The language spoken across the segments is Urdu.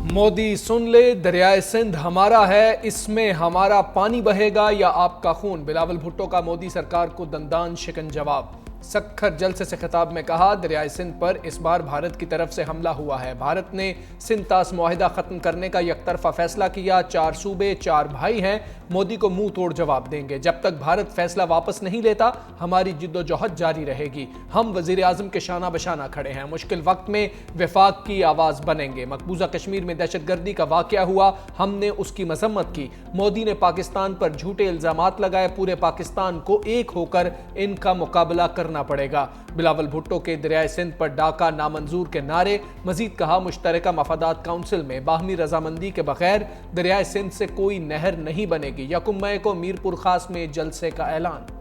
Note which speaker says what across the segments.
Speaker 1: مودی سن لے، دریائے سندھ ہمارا ہے، اس میں ہمارا پانی بہے گا یا آپ کا خون؟ بلاول بھٹو کا مودی سرکار کو دندان شکن جواب۔ سکھر جلسے سے خطاب میں کہا، دریائے سندھ پر اس بار بھارت کی طرف سے حملہ ہوا ہے۔ بھارت نے سندھ طاس معاہدہ ختم کرنے کا یک طرفہ فیصلہ کیا۔ 4 صوبے 4 بھائی ہیں، مودی کو منہ توڑ جواب دیں گے۔ جب تک بھارت فیصلہ واپس نہیں لیتا، ہماری جدوجہد جاری رہے گی۔ ہم وزیر اعظم کے شانہ بشانہ کھڑے ہیں، مشکل وقت میں وفاق کی آواز بنیں گے۔ مقبوضہ کشمیر میں دہشت گردی کا واقعہ ہوا، ہم نے اس کی مذمت کی۔ مودی نے پاکستان پر جھوٹے الزامات لگائے، پورے پاکستان کو ایک ہو کر ان کا مقابلہ کرنا پڑے گا۔ بلاول بھٹو کے دریائے سندھ پر ڈاکہ نامنظور کے نعرے۔ مزید کہا، مشترکہ مفادات کونسل میں باہمی رضامندی کے بغیر دریائے سندھ سے کوئی نہر نہیں بنے گی۔ 1 مئی کو میرپور خاص میں جلسے کا اعلان۔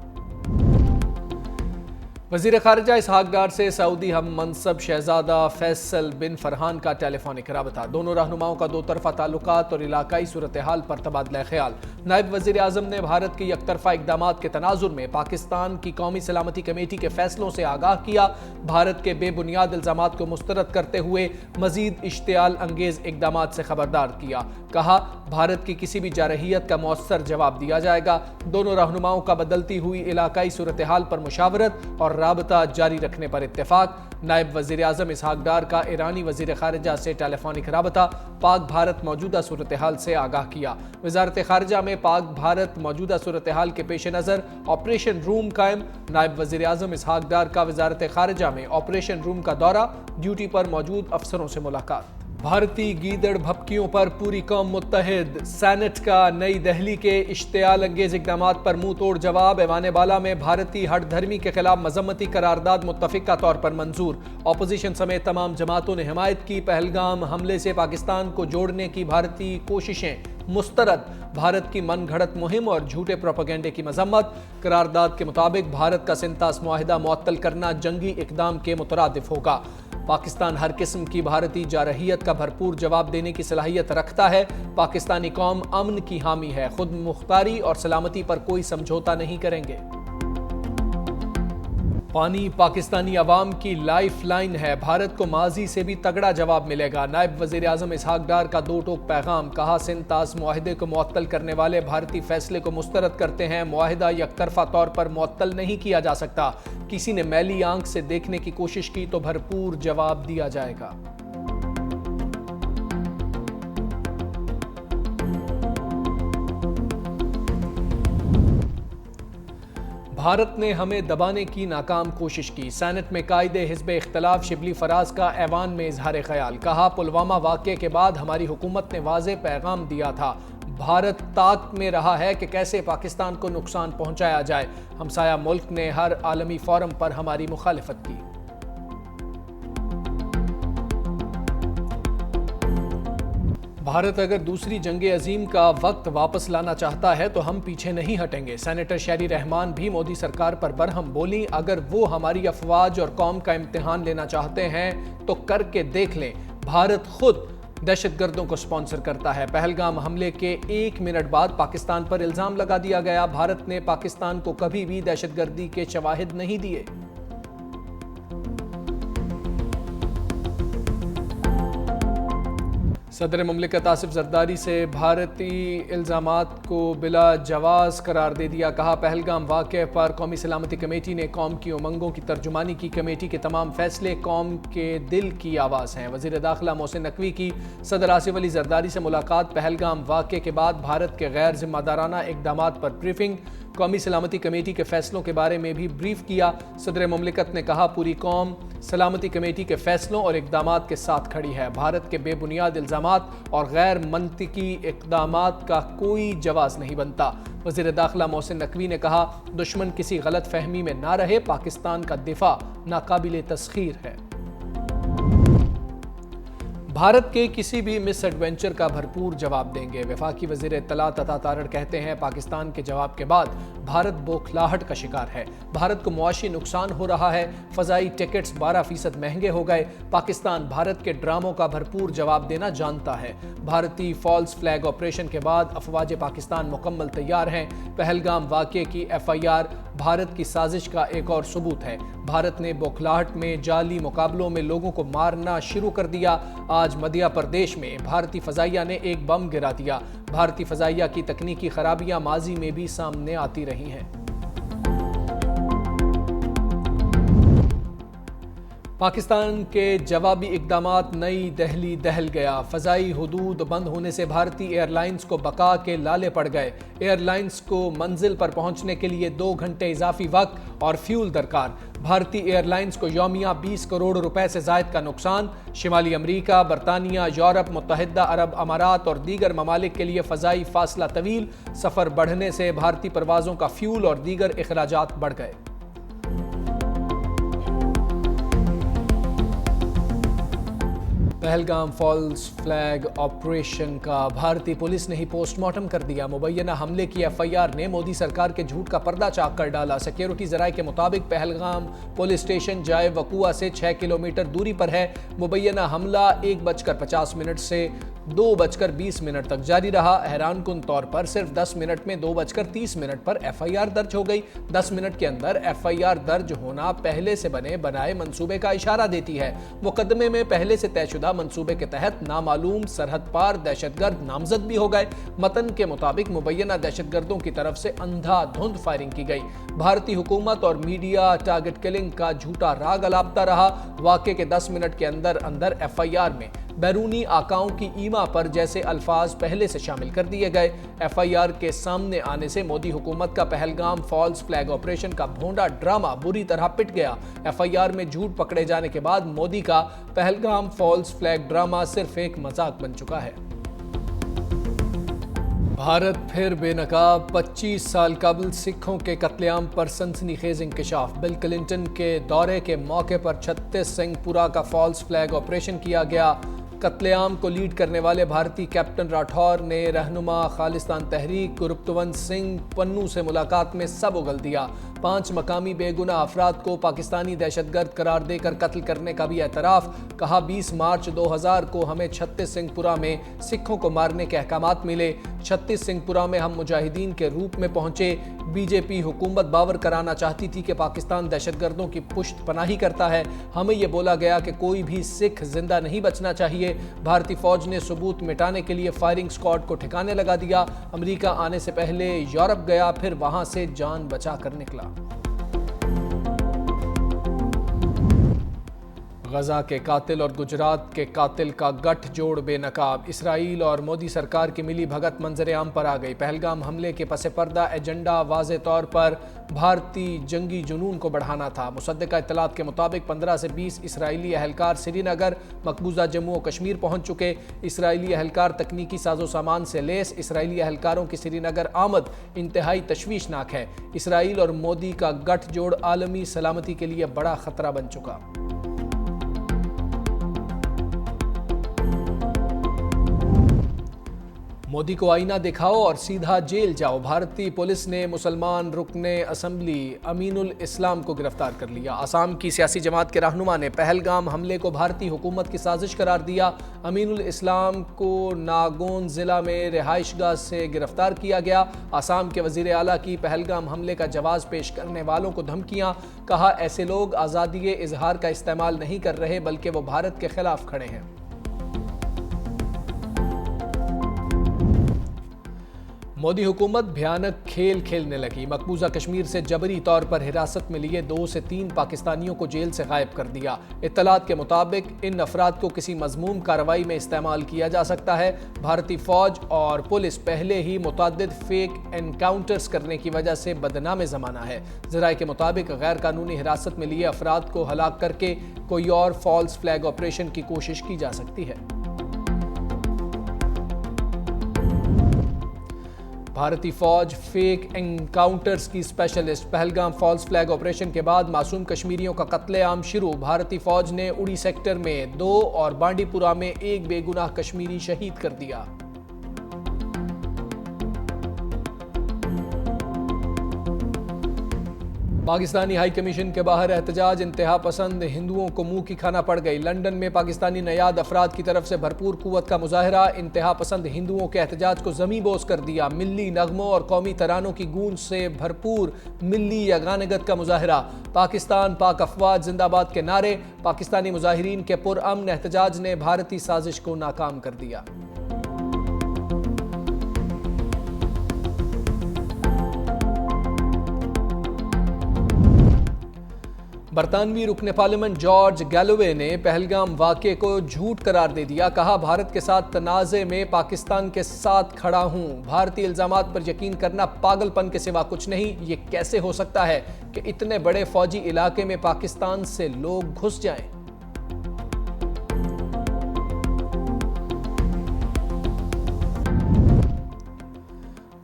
Speaker 1: وزیر خارجہ اسحاق ڈار سے سعودی ہم منصب شہزادہ فیصل بن فرحان کا ٹیلی فونک رابطہ۔ دونوں رہنماؤں کا 2 طرفہ تعلقات اور علاقائی صورتحال پر تبادلہ خیال۔ نائب وزیر اعظم نے بھارت کے یک طرفہ اقدامات کے تناظر میں پاکستان کی قومی سلامتی کمیٹی کے فیصلوں سے آگاہ کیا۔ بھارت کے بے بنیاد الزامات کو مسترد کرتے ہوئے مزید اشتعال انگیز اقدامات سے خبردار کیا۔ کہا، بھارت کی کسی بھی جارحیت کا مؤثر جواب دیا جائے گا۔ دونوں رہنماؤں کا بدلتی ہوئی علاقائی صورتحال پر مشاورت اور رابطہ جاری رکھنے پر اتفاق۔ نائب وزیر اعظم اسحاق ڈار کا ایرانی وزیر خارجہ سے ٹیلی فونک رابطہ۔ پاک بھارت موجودہ صورتحال سے آگاہ کیا۔ وزارت خارجہ میں پاک بھارت موجودہ صورتحال کے پیش نظر آپریشن روم قائم۔ نائب وزیر اعظم اسحاق ڈار کا وزارت خارجہ میں آپریشن روم کا دورہ، ڈیوٹی پر موجود افسروں سے ملاقات۔ بھارتی گیدڑ بھپکیوں پر پوری قوم متحد، سینٹ کا نئی دہلی کے اشتعال انگیز اقدامات پر منہ توڑ جواب۔ ایوان بالا میں بھارتی ہٹ دھرمی کے خلاف مذمتی قرارداد متفقہ طور پر منظور۔ اپوزیشن سمیت تمام جماعتوں نے حمایت کی۔ پہلگام حملے سے پاکستان کو جوڑنے کی بھارتی کوششیں مسترد۔ بھارت کی من گھڑت مہم اور جھوٹے پروپیگنڈے کی مذمت۔ قرارداد کے مطابق بھارت کا سندھ طاس معاہدہ معطل کرنا جنگی اقدام کے مترادف ہوگا۔ پاکستان ہر قسم کی بھارتی جارحیت کا بھرپور جواب دینے کی صلاحیت رکھتا ہے۔ پاکستانی قوم امن کی حامی ہے، خود مختاری اور سلامتی پر کوئی سمجھوتا نہیں کریں گے۔ پانی پاکستانی عوام کی لائف لائن ہے، بھارت کو ماضی سے بھی تگڑا جواب ملے گا۔ نائب وزیر اعظم اسحاق ڈار کا 2 ٹوک پیغام۔ کہا، سندھ طاس معاہدے کو معطل کرنے والے بھارتی فیصلے کو مسترد کرتے ہیں۔ معاہدہ یک طرفہ طور پر معطل نہیں کیا جا سکتا۔ کسی نے میلی آنکھ سے دیکھنے کی کوشش کی تو بھرپور جواب دیا جائے گا۔ بھارت نے ہمیں دبانے کی ناکام کوشش کی۔ سینٹ میں قائد حزب اختلاف شبلی فراز کا ایوان میں اظہار خیال۔ کہا، پلوامہ واقعے کے بعد ہماری حکومت نے واضح پیغام دیا تھا۔ بھارت طاق میں رہا ہے کہ کیسے پاکستان کو نقصان پہنچایا جائے۔ ہمسایہ ملک نے ہر عالمی فورم پر ہماری مخالفت کی۔ بھارت اگر دوسری جنگ عظیم کا وقت واپس لانا چاہتا ہے تو ہم پیچھے نہیں ہٹیں گے۔ سینیٹر شیری رحمان بھی مودی سرکار پر برہم بولیں۔ اگر وہ ہماری افواج اور قوم کا امتحان لینا چاہتے ہیں تو کر کے دیکھ لیں۔ بھارت خود دہشت گردوں کو سپانسر کرتا ہے۔ پہلگام حملے کے 1 منٹ بعد پاکستان پر الزام لگا دیا گیا۔ بھارت نے پاکستان کو کبھی بھی دہشت گردی کے شواہد نہیں دیے۔ صدر مملکت آصف زرداری سے بھارتی الزامات کو بلا جواز قرار دے دیا۔ کہا، پہلگام واقعے پر قومی سلامتی کمیٹی نے قوم کی امنگوں کی ترجمانی کی۔ کمیٹی کے تمام فیصلے قوم کے دل کی آواز ہیں۔ وزیر داخلہ محسن نقوی کی صدر آصف علی زرداری سے ملاقات۔ پہلگام واقعے کے بعد بھارت کے غیر ذمہ دارانہ اقدامات پر بریفنگ۔ قومی سلامتی کمیٹی کے فیصلوں کے بارے میں بھی بریف کیا۔ صدر مملکت نے کہا، پوری قوم سلامتی کمیٹی کے فیصلوں اور اقدامات کے ساتھ کھڑی ہے۔ بھارت کے بے بنیاد الزامات اور غیر منطقی اقدامات کا کوئی جواز نہیں بنتا۔ وزیر داخلہ محسن نقوی نے کہا، دشمن کسی غلط فہمی میں نہ رہے، پاکستان کا دفاع ناقابل تسخیر ہے۔ بھارت کے کسی بھی مس ایڈونچر کا بھرپور جواب دیں گے۔ وفاقی وزیر اطلاعات عطا تارڑ کہتے ہیں، پاکستان کے جواب کے بعد بھارت بوکھلاہٹ کا شکار ہے۔ بھارت کو معاشی نقصان ہو رہا ہے۔ فضائی ٹکٹس 12% مہنگے ہو گئے۔ پاکستان بھارت کے ڈراموں کا بھرپور جواب دینا جانتا ہے۔ بھارتی فالس فلیگ آپریشن کے بعد افواج پاکستان مکمل تیار ہیں۔ پہلگام واقعے کی FIR بھارت کی سازش کا ایک اور ثبوت ہے۔ بھارت نے بوکھلاہٹ میں جعلی مقابلوں میں لوگوں کو مارنا شروع کر دیا۔ آج مدھیہ پردیش میں بھارتی فضائیہ نے ایک بم گرا دیا۔ بھارتی فضائیہ کی تکنیکی خرابیاں ماضی میں بھی سامنے آتی رہی ہیں۔ پاکستان کے جوابی اقدامات، نئی دہلی دہل گیا۔ فضائی حدود بند ہونے سے بھارتی ایئر لائنز کو بقا کے لالے پڑ گئے۔ ایئر لائنز کو منزل پر پہنچنے کے لیے 2 گھنٹے اضافی وقت اور فیول درکار۔ بھارتی ایئر لائنز کو یومیہ 20 کروڑ روپے سے زائد کا نقصان۔ شمالی امریکہ، برطانیہ، یورپ، متحدہ عرب امارات اور دیگر ممالک کے لیے فضائی فاصلہ طویل۔ سفر بڑھنے سے بھارتی پروازوں کا فیول اور دیگر اخراجات بڑھ گئے۔ پہلگام فالز فلیگ آپریشن کا بھارتی پولیس نے ہی پوسٹ مارٹم کر دیا۔ مبینہ حملے کی FIR نے مودی سرکار کے جھوٹ کا پردہ چاک کر ڈالا۔ سیکیورٹی ذرائع کے مطابق پہلگام پولیس اسٹیشن جائے وقوع سے 6 کلومیٹر دوری پر ہے۔ مبینہ حملہ 1:50 سے 2:20 تک جاری رہا۔ حیران کن طور پر صرف 10 منٹ میں 2:30 پر FIR درج ہو گئی۔ 10 منٹ کے اندر FIR درج ہونا پہلے سے بنائے منصوبے کا اشارہ دیتی ہے۔ مقدمے میں پہلے سے طے شدہ منصوبے کے تحت نامعلوم سرحد پار دہشت گرد نامزد بھی ہو گئے۔ متن کے مطابق مبینہ دہشت گردوں کی طرف سے اندھا دھند فائرنگ کی گئی۔ بھارتی حکومت اور میڈیا ٹارگٹ کلنگ کا جھوٹا راگ الاپتا رہا۔ واقعے کے 10 منٹ کے اندر FIR میں بیرونی آقاؤں کی ایما پر جیسے الفاظ پہلے سے شامل کر دیے گئے۔ FIR کے سامنے آنے سے مودی حکومت کا پہلگام فالز فلیگ آپریشن کا بھونڈا ڈرامہ بری طرح پٹ گیا۔ FIR میں جھوٹ پکڑے جانے کے بعد مودی کا پہلگام فالز فلیگ ڈرامہ صرف ایک مذاق بن چکا ہے۔ بھارت پھر بے نقاب، 25 سال قبل سکھوں کے قتل عام پر سنسنی خیز انکشاف۔ بل کلنٹن کے دورے کے موقع پر 36 سنگھ پورہ کا فالز فلیگ آپریشن کیا گیا۔ قتل عام کو لیڈ کرنے والے بھارتی کیپٹن راٹھور نے رہنما خالصتان تحریک گروپتونت سنگھ پنو سے ملاقات میں سب اگل دیا۔ 5 مقامی بے گناہ افراد کو پاکستانی دہشت گرد قرار دے کر قتل کرنے کا بھی اعتراف۔ کہا 20 مارچ 2000 کو ہمیں 36 سنگھ پورہ میں سکھوں کو مارنے کے احکامات ملے۔ 36 سنگھ پورہ میں ہم مجاہدین کے روپ میں پہنچے۔ BJP حکومت باور کرانا چاہتی تھی کہ پاکستان دہشت گردوں کی پشت پناہی کرتا ہے۔ ہمیں یہ بولا گیا کہ کوئی بھی سکھ زندہ نہیں بچنا چاہیے۔ بھارتی فوج نے ثبوت مٹانے کے لیے فائرنگ اسکواڈ کو ٹھکانے لگا دیا۔ امریکہ آنے سے پہلے یورپ گیا، پھر وہاں سے جان بچا کر نکلا۔ غزہ کے قاتل اور گجرات کے قاتل کا گٹھ جوڑ بے نقاب۔ اسرائیل اور مودی سرکار کی ملی بھگت منظر عام پر آ گئی۔ پہلگام حملے کے پس پردہ ایجنڈا واضح طور پر بھارتی جنگی جنون کو بڑھانا تھا۔ مصدقہ اطلاعات کے مطابق 15 سے 20 اسرائیلی اہلکار سری نگر مقبوضہ جموں و کشمیر پہنچ چکے۔ اسرائیلی اہلکار تکنیکی ساز و سامان سے لیس۔ اسرائیلی اہلکاروں کی سری نگر آمد انتہائی تشویشناک ہے۔ اسرائیل اور مودی کا گٹھ جوڑ عالمی سلامتی کے لیے بڑا خطرہ بن چکا۔ مودی کو آئینہ دکھاؤ اور سیدھا جیل جاؤ۔ بھارتی پولیس نے مسلمان رکن اسمبلی امین الاسلام کو گرفتار کر لیا۔ آسام کی سیاسی جماعت کے رہنما نے پہلگام حملے کو بھارتی حکومت کی سازش قرار دیا۔ امین الاسلام کو ناگون ضلع میں رہائش گاہ سے گرفتار کیا گیا۔ آسام کے وزیر اعلیٰ کی پہلگام حملے کا جواز پیش کرنے والوں کو دھمکیاں۔ کہا ایسے لوگ آزادی اظہار کا استعمال نہیں کر رہے بلکہ وہ بھارت کے خلاف کھڑے ہیں۔ مودی حکومت بھیانک کھیل کھیلنے لگی۔ مقبوضہ کشمیر سے جبری طور پر حراست میں لیے 2 سے 3 پاکستانیوں کو جیل سے غائب کر دیا۔ اطلاعات کے مطابق ان افراد کو کسی مذموم کارروائی میں استعمال کیا جا سکتا ہے۔ بھارتی فوج اور پولیس پہلے ہی متعدد فیک انکاؤنٹرز کرنے کی وجہ سے بدنام زمانہ ہے۔ ذرائع کے مطابق غیر قانونی حراست میں لیے افراد کو ہلاک کر کے کوئی اور فالز فلیگ آپریشن کی کوشش کی جا سکتی ہے۔ بھارتی فوج فیک انکاؤنٹرز کی specialist. Pahalgam falls flag operation کے بعد معصوم کشمیریوں کا قتل عام شروع۔ بھارتی فوج نے اڑی سیکٹر میں 2 اور بانڈی پورہ میں 1 بے گناہ کشمیری شہید کر دیا۔ پاکستانی ہائی کمیشن کے باہر احتجاج، انتہا پسند ہندوؤں کو منہ کی کھانا پڑ گئی۔ لندن میں پاکستانی نیاد افراد کی طرف سے بھرپور قوت کا مظاہرہ، انتہا پسند ہندوؤں کے احتجاج کو زمیں بوس کر دیا۔ ملی نغموں اور قومی ترانوں کی گونج سے بھرپور ملی یگانگت کا مظاہرہ، پاکستان پاک افواج زندہ باد کے نعرے، پاکستانی مظاہرین کے پرامن احتجاج نے بھارتی سازش کو ناکام کر دیا۔ برطانوی رکن پارلیمنٹ جارج گیلوے نے پہلگام واقعے کو جھوٹ قرار دے دیا، کہا بھارت کے ساتھ تنازع میں پاکستان کے ساتھ کھڑا ہوں۔ بھارتی الزامات پر یقین کرنا پاگل پن کے سوا کچھ نہیں۔ یہ کیسے ہو سکتا ہے کہ اتنے بڑے فوجی علاقے میں پاکستان سے لوگ گھس جائیں؟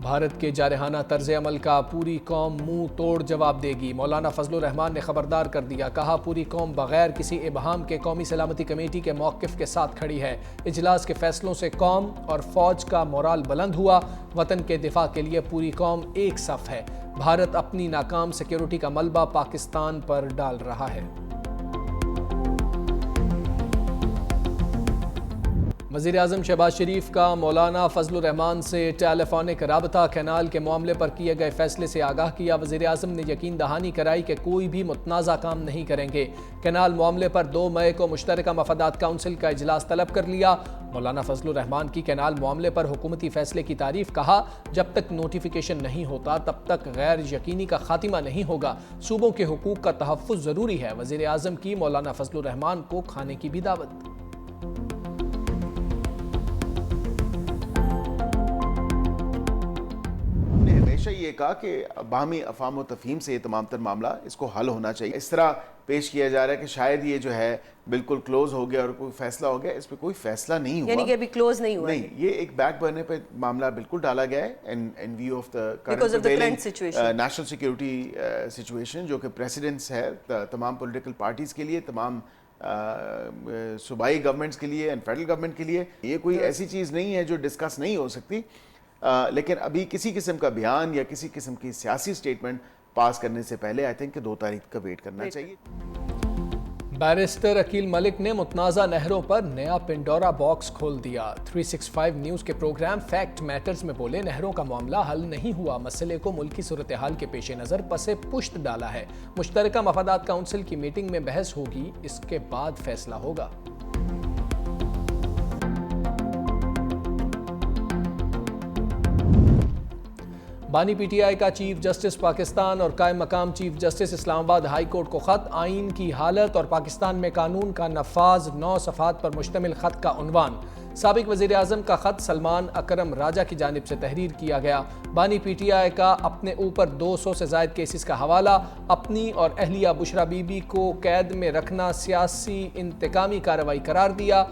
Speaker 1: بھارت کے جارحانہ طرز عمل کا پوری قوم منہ توڑ جواب دے گی، مولانا فضل الرحمان نے خبردار کر دیا، کہا پوری قوم بغیر کسی ابہام کے قومی سلامتی کمیٹی کے موقف کے ساتھ کھڑی ہے۔ اجلاس کے فیصلوں سے قوم اور فوج کا مورال بلند ہوا، وطن کے دفاع کے لیے پوری قوم ایک صف ہے۔ بھارت اپنی ناکام سیکیورٹی کا ملبہ پاکستان پر ڈال رہا ہے۔ وزیر اعظم شہباز شریف کا مولانا فضل الرحمان سے ٹیلی فونک رابطہ، کینال کے معاملے پر کیے گئے فیصلے سے آگاہ کیا۔ وزیر اعظم نے یقین دہانی کرائی کہ کوئی بھی متنازع کام نہیں کریں گے۔ کینال معاملے پر 2 مئی کو مشترکہ مفادات کونسل کا اجلاس طلب کر لیا۔ مولانا فضل الرحمان کی کینال معاملے پر حکومتی فیصلے کی تعریف، کہا جب تک نوٹیفیکیشن نہیں ہوتا تب تک غیر یقینی کا خاتمہ نہیں ہوگا، صوبوں کے حقوق کا تحفظ ضروری ہے۔ وزیر اعظم کی مولانا فضل الرحمان کو کھانے کی بھی دعوت۔
Speaker 2: یہ کہا کہ باہمی افہام و تفہیم سے یہ تمام تر معاملہ اس کو حل ہونا چاہیے۔ اس طرح پیش کیا جا رہا ہے کہ شاید یہ جو ہے بالکل کلوز ہو گیا اور کوئی فیصلہ ہو گیا، اس پہ کوئی فیصلہ نہیں ہوا،
Speaker 3: یعنی کہ ابھی کلوز نہیں ہوا،
Speaker 2: نہیں، یہ ایک بیک برنر پہ معاملہ بالکل ڈالا گیا ہے in view of the
Speaker 3: current
Speaker 2: national security situation, جو کہ پریسیڈنس ہے تمام پولیٹیکل پارٹیز کے لیے، تمام صوبائی گورنمنٹس کے لیے اینڈ فیڈرل گورنمنٹ کے لیے۔ یہ کوئی ایسی چیز نہیں ہے جو ڈسکس نہیں ہو سکتی، لیکن ابھی کسی قسم کا بیان یا کسی قسم کی سیاسی سٹیٹمنٹ پاس کرنے سے پہلے آئی تھنک کہ 2 تاریخ کا ویٹ کرنا چاہیے۔
Speaker 1: بیرسٹر عقیل ملک نے متنازع نہروں پر نیا پنڈورا باکس کھول دیا۔ 365 نیوز کے پروگرام فیکٹ میٹرز میں بولے، نہروں کا معاملہ حل نہیں ہوا، مسئلے کو ملکی صورتحال کے پیش نظر پس پشت ڈالا ہے۔ مشترکہ مفادات کونسل کی میٹنگ میں بحث ہوگی، اس کے بعد فیصلہ ہوگا۔ بانی پی ٹی آئی کا چیف جسٹس پاکستان اور قائم مقام چیف جسٹس اسلام آباد ہائی کورٹ کو خط، آئین کی حالت اور پاکستان میں قانون کا نفاذ، 9 صفحات پر مشتمل خط کا عنوان۔ سابق وزیر اعظم کا خط سلمان اکرم راجہ کی جانب سے تحریر کیا گیا۔ بانی پی ٹی آئی کا اپنے اوپر 200 سے زائد کیسز کا حوالہ، اپنی اور اہلیہ بشرا بی بی کو قید میں رکھنا سیاسی انتقامی کارروائی قرار دیا۔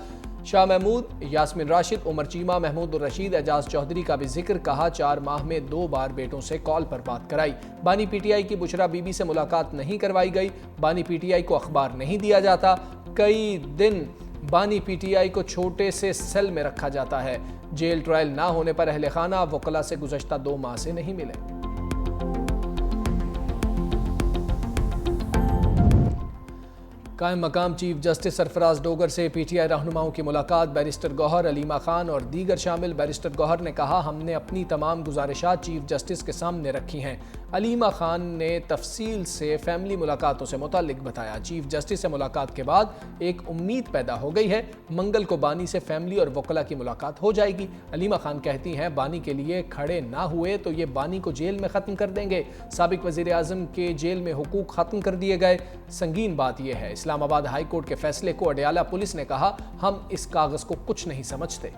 Speaker 1: شاہ محمود، یاسمین راشد، عمر چیمہ، محمود الرشید، اعجاز چودھری کا بھی ذکر، کہا 4 ماہ میں 2 بار بیٹوں سے کال پر بات کرائی۔ بانی پی ٹی آئی کی بشرا بی بی سے ملاقات نہیں کروائی گئی، بانی پی ٹی آئی کو اخبار نہیں دیا جاتا، کئی دن بانی پی ٹی آئی کو چھوٹے سے سیل میں رکھا جاتا ہے، جیل ٹرائل نہ ہونے پر اہل خانہ وکلاء سے گزشتہ 2 ماہ سے نہیں ملے۔ قائم مقام چیف جسٹس سرفراز ڈوگر سے پی ٹی آئی رہنماؤں کی ملاقات، بیرسٹر گوہر، علیمہ خان اور دیگر شامل۔ بیرسٹر گوہر نے کہا ہم نے اپنی تمام گزارشات چیف جسٹس کے سامنے رکھی ہیں۔ علیمہ خان نے تفصیل سے فیملی ملاقاتوں سے متعلق بتایا۔ چیف جسٹس سے ملاقات کے بعد ایک امید پیدا ہو گئی ہے، منگل کو بانی سے فیملی اور وکلاء کی ملاقات ہو جائے گی۔ علیمہ خان کہتی ہیں بانی کے لیے کھڑے نہ ہوئے تو یہ بانی کو جیل میں ختم کر دیں گے۔ سابق وزیر اعظم کے جیل میں حقوق ختم کر دیے گئے۔ سنگین بات یہ ہے، اسلام آباد ہائی کورٹ کے فیصلے کو اڈیالہ پولیس نے کہا ہم اس کاغذ کو کچھ نہیں سمجھتے۔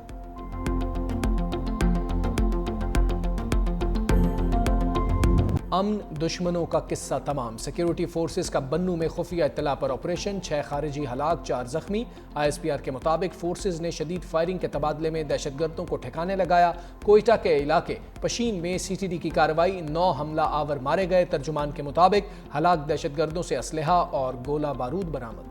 Speaker 1: امن دشمنوں کا قصہ تمام، سیکیورٹی فورسز کا بنو میں خفیہ اطلاع پر آپریشن، 6 خارجی ہلاک، 4 زخمی۔ آئی ایس پی آر کے مطابق فورسز نے شدید فائرنگ کے تبادلے میں دہشت گردوں کو ٹھکانے لگایا۔ کوئٹہ کے علاقے پشین میں سی ٹی ڈی کی کارروائی، 9 حملہ آور مارے گئے۔ ترجمان کے مطابق ہلاک دہشت گردوں سے اسلحہ اور گولہ بارود برآمد۔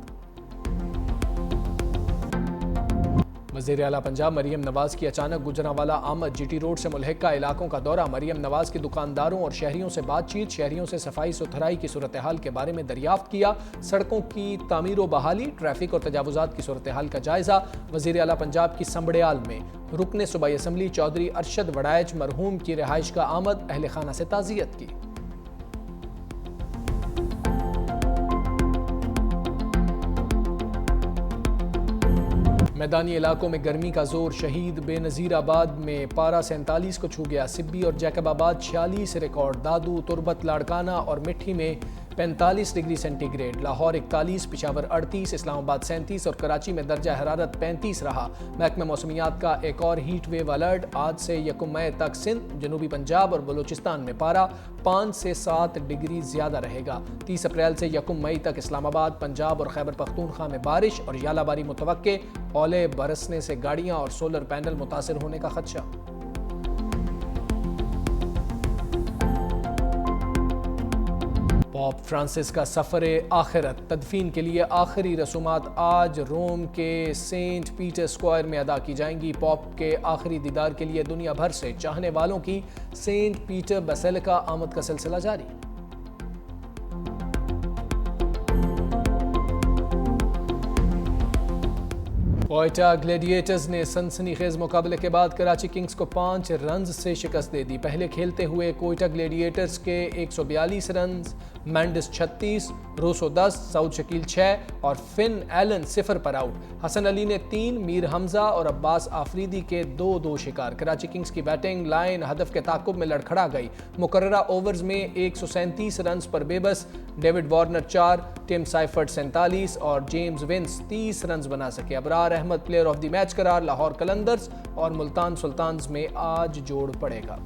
Speaker 1: وزیر اعلیٰ پنجاب مریم نواز کی اچانک گجرانوالہ آمد، جی ٹی روڈ سے ملحقہ علاقوں کا دورہ، مریم نواز کی دکانداروں اور شہریوں سے بات چیت، شہریوں سے صفائی ستھرائی کی صورتحال کے بارے میں دریافت کیا، سڑکوں کی تعمیر و بحالی، ٹریفک اور تجاوزات کی صورتحال کا جائزہ۔ وزیر اعلیٰ پنجاب کی سمبڑیال میں رکن صوبائی اسمبلی چودھری ارشد وڑائچ مرحوم کی رہائش کا آمد، اہل خانہ سے تعزیت کی۔ میدانی علاقوں میں گرمی کا زور، شہید بے نظیر آباد میں پارہ 47 کو چھو گیا، سبی اور جیکب آباد 46 ریکارڈ، دادو، تربت، لاڑکانہ اور مٹھی میں 45 degree centigrade, Lahore 41، Peshawar 38، Islamabad 37 اور کراچی میں درجہ حرارت 35 رہا۔ محکمہ موسمیات کا ایک اور ہیٹ ویو الرٹ، آج سے 1 مئی تک سندھ، جنوبی پنجاب اور بلوچستان میں پارہ 5 سے 7 ڈگری زیادہ رہے گا۔ 30 اپریل سے 1 مئی تک اسلام آباد، پنجاب اور خیبر پختونخوا میں بارش اور ژالہ باری متوقع، اولے برسنے سے گاڑیاں اور سولر پینل متاثر ہونے کا خدشہ۔ پوپ فرانسس کا سفر آخرت، تدفین کے لیے آخری رسومات آج روم کے سینٹ پیٹر اسکوائر میں ادا کی جائیں گی۔ پوپ کے آخری دیدار کے لیے دنیا بھر سے چاہنے والوں کی سینٹ پیٹر بیسیلیکا آمد کا سلسلہ جاری۔ کوئٹہ گلیڈیٹرز نے سنسنی خیز مقابلے کے بعد کراچی کنگز کو 5 رنز سے شکست دے دی۔ پہلے کھیلتے ہوئے کوئٹہ گلیڈیٹرز کے 142 رنز، مینڈس 36، روسو 10، سعود شکیل 6 اور فن ایلن 0 پر آؤٹ۔ حسن علی نے 3، میر حمزہ اور عباس آفریدی کے 2 شکار۔ کراچی کنگز کی بیٹنگ لائن ہدف کے تعاقب میں لڑکھڑا گئی، مقررہ اوورز میں 137 رنز پر بے بس، ڈیوڈ وارنر 4، ٹم سائفرڈ 47 اور جیمز ونس 30 رنز بنا سکے۔ Abrar Ahmed player of the match قرار، لاہور قلندرز اور ملتان سلطانز میں آج جوڑ پڑے گا۔